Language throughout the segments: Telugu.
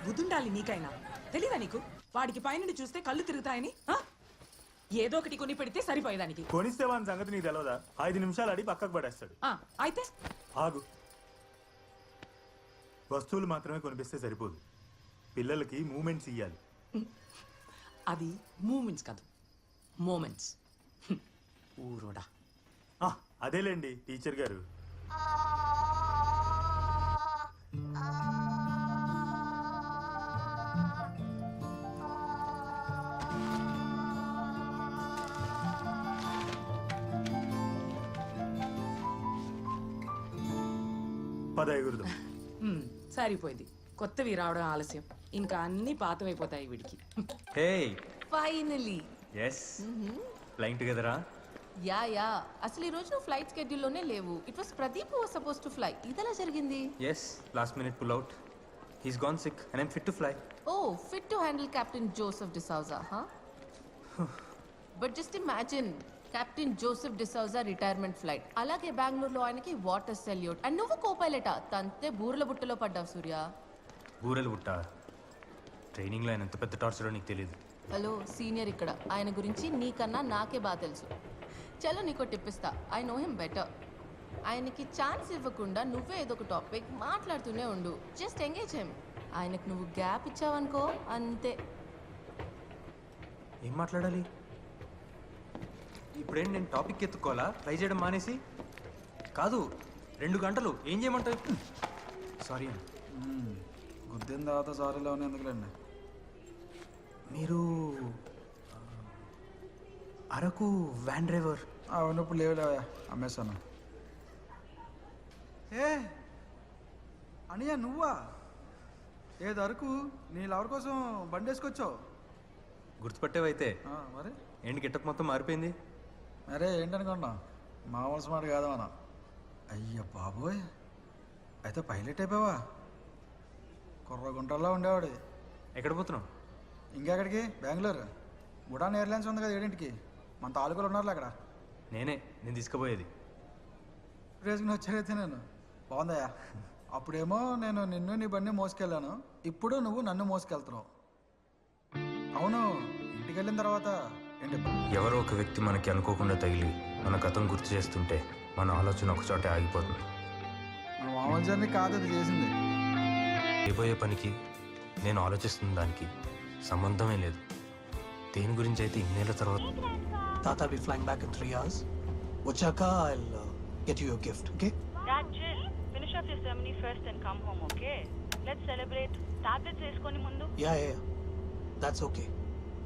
బుద్ధుండాలి నీకైనా. తెలీదా నీకు? వాడికి పైనుండి చూస్తే కళ్ళు తిరుగుతాయని. ఏదో ఒకటి కొని పెడితే సరిపోయేదానికి. కొనిస్తే వాని సంగతి నీకు తెలవదా? 5 నిమిషాలు అడి పక్కకు పడేస్తాడు. అయితే ఆగు. వస్తువులు మాత్రమే కొనిపిస్తే సరిపోదు, పిల్లలకి మూమెంట్స్ ఇయ్యాలి. అది మూమెంట్స్ కాదు, మోమెంట్స్. ఊరోడా. అదేలేండి టీచర్ గారు. పదగురుదాం. సరిపోయింది. కొత్తవి రావడం ఆలస్యం, ఇంకా అన్ని పాతమైపోతాయి వీడికి. హే ఫైనలీ ఎస్ ఫ్లైయింగ్ టుగెదరా. యా అసలు ఈ రోజు నువ్వు ఫ్లైట్ స్కెడ్యూల్లోనే లేవు. It was Pradeep was suppose to fly. ఇదెలా జరిగింది? Yes last minute pull out. He's gone sick and I'm fit to fly. Oh fit to handle captain Joseph D'Souza, but just imagine captain Joseph D'Souza retirement flight. అలాగే బెంగళూరులో ఆయనకి వాటర్ సెల్యూట్ అండ్ నువ్వు కోపైలట తంతే బూరెల బుట్టలో పడ్డావు సూర్య. బూరెలు బుట్ట ట్రైనింగ్లో ఆయన ఎంత పెద్ద టార్చరో నీకు తెలియదు. హలో సీనియర్ ఇక్కడ, ఆయన గురించి నీకన్నా నాకే బాగా తెలుసు. చలో నీకో టిప్పిస్తా, ఐ నో హిమ్ బెటర్. ఆయనకి ఛాన్స్ ఇవ్వకుండా నువ్వే ఏదో ఒక టాపిక్ మాట్లాడుతూనే ఉండు. Just engage him. ఆయనకు నువ్వు గ్యాప్ ఇచ్చావనుకో అంతే. ఏం మాట్లాడాలి ఇప్పుడేంటి? నేను టాపిక్ ఎత్తుకోవాలా? ట్రై చేయడం మానేసి? కాదు 2 గంటలు ఏం చేయమంటావు? సారీ అండి. గుద్దిన తర్వాత సారీలో ఎందుకులేండి. మీరు అరకు వ్యాన్ డ్రైవర్? ఉన్నప్పుడు లేవులే, అమ్మేశాను. ఏ అనియా నువ్వా? ఏది అరకు? నీ లవర్ కోసం బండి వేసుకొచ్చావు. గుర్తుపట్టేవైతే మరి ఏంటి గిట్టప్ మొత్తం మారిపోయింది? అరే ఏంటనుకున్నా, మామూలు మాట కాదమన్నా. అయ్య బాబోయ్, అయితే పైలట్ అయిపోయావా? కుర్రగుంటల్లో ఉండేవాడు. ఎక్కడ పోతున్నావు? ఇంకెక్కడికి? బెంగళూరు. ఉడాన్ ఎయిర్లైన్స్ ఉంది కదా 7ంటికి. మన తాలూకులు ఉన్నారులే అక్కడ. నేను తీసుకుపోయేది. రేసుకుని వచ్చారైతే నేను బాగుందయ్యా. అప్పుడేమో నేను నిన్ను నీ బండి మోసుకెళ్ళాను, ఇప్పుడు నువ్వు నన్ను మోసుకెళ్తున్నావు. అవును, ఇంటికి వెళ్ళిన తర్వాత ఏంటి? ఎవరో ఒక వ్యక్తి మనకి అనుకోకుండా తగిలి మన గతం గుర్తు చేస్తుంటే మన ఆలోచన ఒక చోటే ఆగిపోతుంది. మన మామూలు జర్నీ కాదు అది చేసింది. చేయబోయే పనికి నేను ఆలోచిస్తున్న దానికి సంబంధమే లేదు. దేని గురించి అయితే ఇన్నేళ్ల తర్వాత. Tata will be flying back in 3 hours. Ochaka, I'll get you your gift, okay? Dad, chill. Finish off your ceremony first and come home, okay? Let's celebrate. Tablets వేసుకొని ముందు. Yeah. That's okay.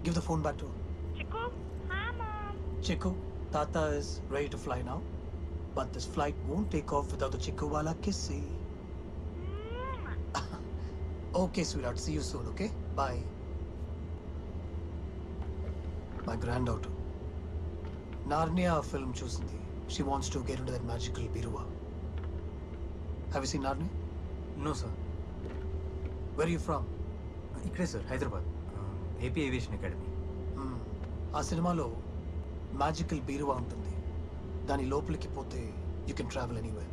Give the phone back to her. Chiku? Hi, Mom. Chiku, Tata is ready to fly now. But this flight won't take off without the Chiku wala kissy. Okay, sweetheart. See you soon, okay? Bye. My granddaughter. Narnia film చూసింది. She wants to get into that magical Biruva. Have you seen Narnia? No sir. Where are you from? ఇక్కడే sir, Hyderabad. AP aviation academy. ఆ సినిమాలో మ్యాజికల్ బీరువా ఉంటుంది. దాని లోపలికి పోతే యూ కెన్ ట్రావెల్ ఎనీవేర్.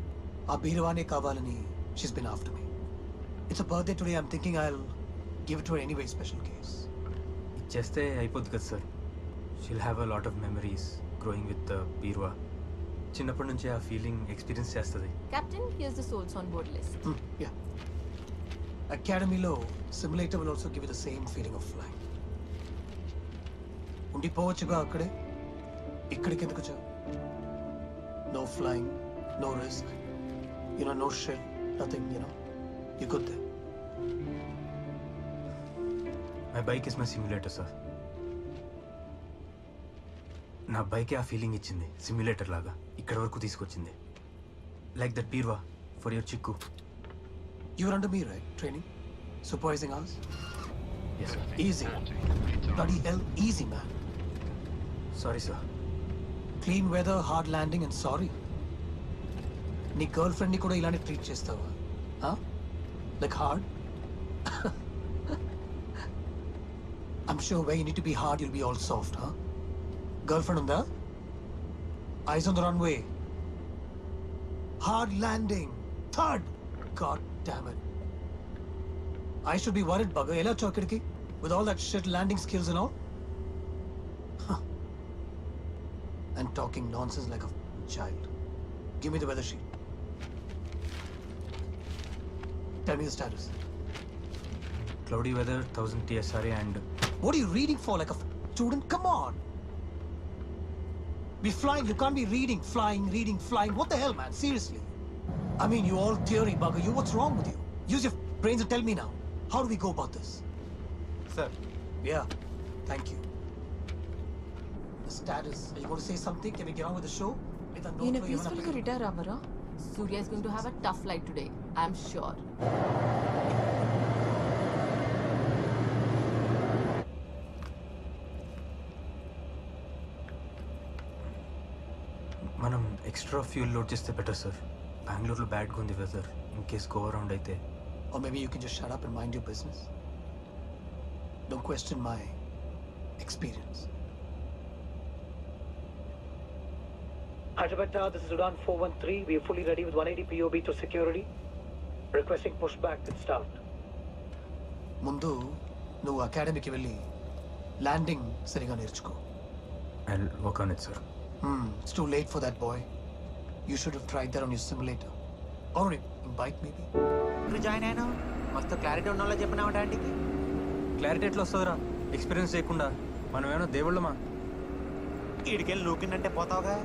ఆ బీరువానే కావాలని she's been after me. It's a birthday today. I'm thinking I will give it to anyway special case. ఇచ్చేస్తే అయిపోద్ది కదా sir. She'll have a lot of memories growing with the బీరువా. చిన్నప్పటి నుంచి ఆ ఫీలింగ్ ఎక్స్పీరియన్స్ చేస్తుంది. Captain, here's the souls on board list. Yeah, అకాడమీలో simulator will also give you the same feeling of flying. ఉండిపోవచ్చుగా అక్కడే, ఇక్కడికి ఎందుకు వచ్చావు? No flying, no risk, no shell, nothing, you good there. My bike is my simulator sir. నా బైకే ఆ ఫీలింగ్ ఇచ్చింది, సిమ్యులేటర్ లాగా ఇక్కడ వరకు తీసుకొచ్చింది. లైక్ దట్ బీర్వా ఫర్ యువర్ చిక్కు. You're under me, right? Training? Supervising us? Yes, sir. Easy. Bloody hell, easy, man. Sorry, sir. Clean weather, hard landing, and sorry. నీ గర్ల్ ఫ్రెండ్ ని కూడా ఇలానే ట్రీట్ చేస్తావా? Like hard? I'm sure where you need to be hard, you'll be all soft, huh? Girlfriend ఉందా? Eyes on the runway. Hard landing. Third. God damn it. I should be worried, bugger. Ela chokidki with all that shit landing skills and all. Huh. And talking nonsense like a child. Give me the weather sheet. Tell me the status. Cloudy weather, 1000 TSRA and What are you reading for like a student? Come on. Be flying. You can't be reading, flying, reading, flying. What the hell, man? Seriously. I mean, you all theory bugger. You, what's wrong with you? Use your brains and tell me now. How do we go about this? sir. Yeah, thank you. The status. Are you going to say something? Can we get on with the show? ఈయన పీస్ఫుల్ గా రిటైర్ అవ్వరా? Surya is going to have a tough life today. I'm sure. మనం ఎక్స్ట్రా ఫ్యూల్ లోడ్ చేస్తే బెటర్ సార్. బెంగళూరులో బ్యాడ్గా ఉంది weather. In case go around అయితే. Or maybe you can just shut up and mind your business. Don't question my experience. Hyderabad, this is Udan 413. We are fully ready with 180 POB to security. Requesting pushback and start. ముందు నువ్వు అకాడమీకి వెళ్ళి ల్యాండింగ్ సరిగా నేర్చుకో. I work on it sir. It's too late for that, boy. You should have tried that on your simulator. Or in bike maybe. ఇప్పుడు జాయిన్ అయినా మస్తు క్లారిటీ ఉన్న వాళ్ళ చెప్పినావు డాంటీకి. క్లారిటీ ఎట్లా వస్తుందిరా ఎక్స్పీరియన్స్ చేయకుండా? మనం ఏమైనా దేవుళ్ళమా? ఈడికెళ్ళి నూకిందంటే పోతావుగా.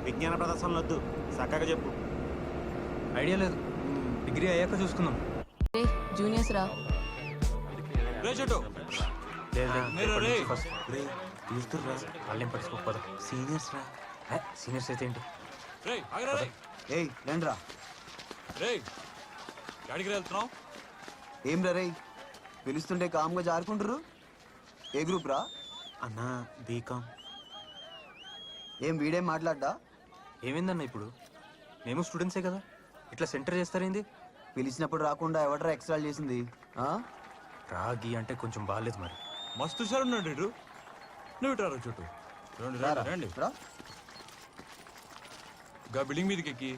విజ్ఞాన ప్రదర్శనలు వద్దు, చక్కగా చెప్పు. ఐడియా లేదు. డిగ్రీ అయ్యాక చూసుకుందాం. రే జూనియర్స్ రా. ఫస్ట్ తీస్తుర్రా వాళ్ళేం పట్టించుకోకపోదా? సీనియర్స్ రా. సీనియర్స్ అయితే ఏంటి? ఏయ్ రండ్రా. ఏం రా రేయ్, పిలుస్తుంటే కామ్గా జారుకుంటారు. ఏ గ్రూప్ రా? అన్న బీకామ్. ఏం వీడేం మాట్లాడ్డా? ఏమైందన్న ఇప్పుడు? మేము స్టూడెంట్సే కదా, ఇట్లా సెంటర్ చేస్తారేంది? పిలిచినప్పుడు రాకుండా ఎవడరా ఎక్స్ట్రా చేసింది? ఆ? రాగి అంటే కొంచెం బాగాలేదు మరి. మస్తు సార్ ఉన్నాడు. నువ్వు ఇటారా చుట్టూ రండి రారా, రండి. రా. గా బిల్డింగ్ మీదకి ఎక్కి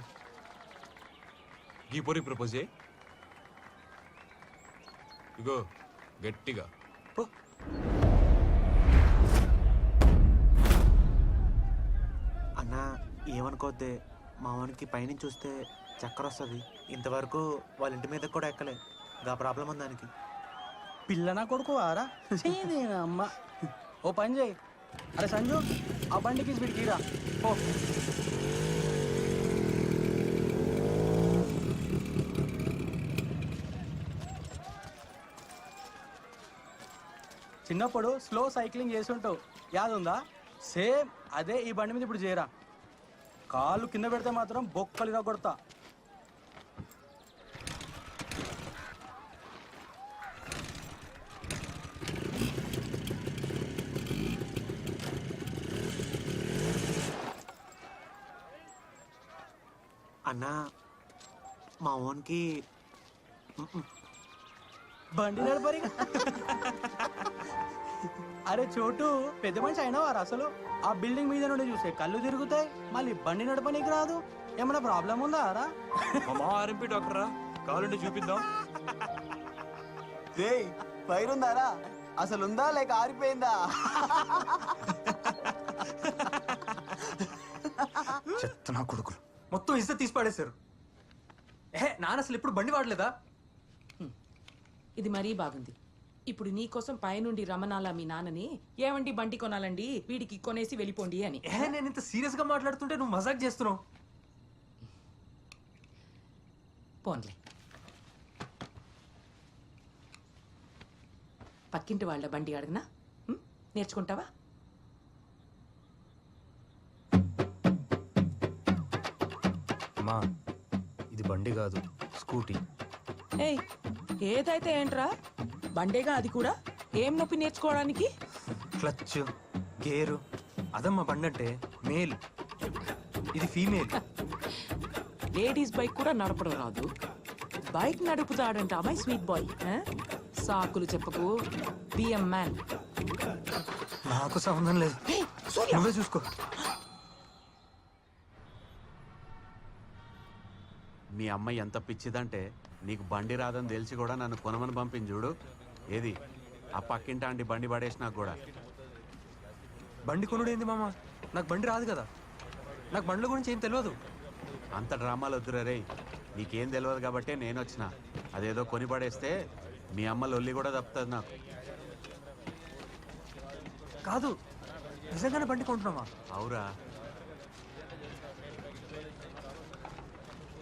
గీ పొరి ప్రపోజ్ చేయి. ఇగో గట్టిగా పో. అన్న ఏమనుకోద్దే, మావానికి పైనుంచి చూస్తే చక్కర వస్తుంది. ఇంతవరకు వాళ్ళ ఇంటి మీద కూడా ఎక్కలే. గా ప్రాబ్లం ఉంది దానికి. పిల్లనా కొడుకు ఆరా అమ్మ. ఓ పని చేయి, అరే సంజు ఆ బండికి వీడికి రా ఓ. చిన్నప్పుడు స్లో సైక్లింగ్ చేసి ఉంటావు, యాదుందా? సేమ్ అదే ఈ బండి మీద ఇప్పుడు చేయరా. కాళ్ళు కింద పెడితే మాత్రం బొక్కలుగా కొడతా. అన్న మా ఓన్కి బండి నడపరి. అరే చోటు, పెద్ద మనిషి అయినవారు అసలు. ఆ బిల్డింగ్ మీద నుండి చూసే కళ్ళు తిరుగుతాయి, మళ్ళీ బండి నడపనీకి రాదు. ఏమన్నా ప్రాబ్లం ఉందా రా? మా ఆర్ఎంపీ డాక్టర్ రా, కావాలంటే చూపిద్దాం. రేయ్ ఫైర్ ఉందారా? అసలు ఉందా లేక ఆరిపోయిందా? చెత్త నా కొడుకులు మొత్తం ఇజ్జత్ తీసి పాడేశారు. నాన్న అసలు ఇప్పుడు బండి వాడలేదా? ఇది మరీ బాగుంది. ఇప్పుడు నీ కోసం పైనుండి రమణాల మీ నాన్నని, ఏమండి బండి కొనాలండి వీడికి కొనేసి వెళ్ళిపోండి అని. నేను ఇంత సీరియస్ గా మాట్లాడుతుంటే నువ్వు మజాక్ చేస్తున్నావు. పోన్లే, పక్కింటి వాళ్ళ బండి అడిగినా నేర్చుకుంటావా? అమ్మా ఇది బండి కాదు, స్కూటీ. ఏయ్ ఏదైతే ఏంట్రా, బండేగా అది కూడా. ఏం నొప్పి నేర్చుకోవడానికి? క్లచ్, గేరు, అదమ్మా బండి అంటే. మేల్, ఇది ఫీమేల్. లేడీస్ బైక్ కూడా నడపడం రాదు, బైక్ నడుపుతాడంట మై స్వీట్ బాయ్. సాకులు చెప్పకు, బిఎం మ్యాన్. నాకు సంబంధం లేదు, నువ్వే చూసుకో. మీ అమ్మాయి ఎంత పిచ్చిదంటే నీకు బండి రాదని తెలిసి కూడా నన్ను కొనమని పంపింది చూడు. ఏది ఆ పక్కింట అండి బండి పడేసి నాకు కూడా. బండి కొనుడు ఏంది మామ? నాకు బండి రాదు కదా, నాకు బండ్ల గురించి ఏం తెలియదు. అంత డ్రామాలు వద్దురా రే, నీకేం తెలియదు కాబట్టే నేను వచ్చిన. అదేదో కొని పడేస్తే మీ అమ్మ లొల్లి కూడా తప్పుతుంది నాకు. కాదు, నిజంగానే బండి కొంటున్నామా? అవురా,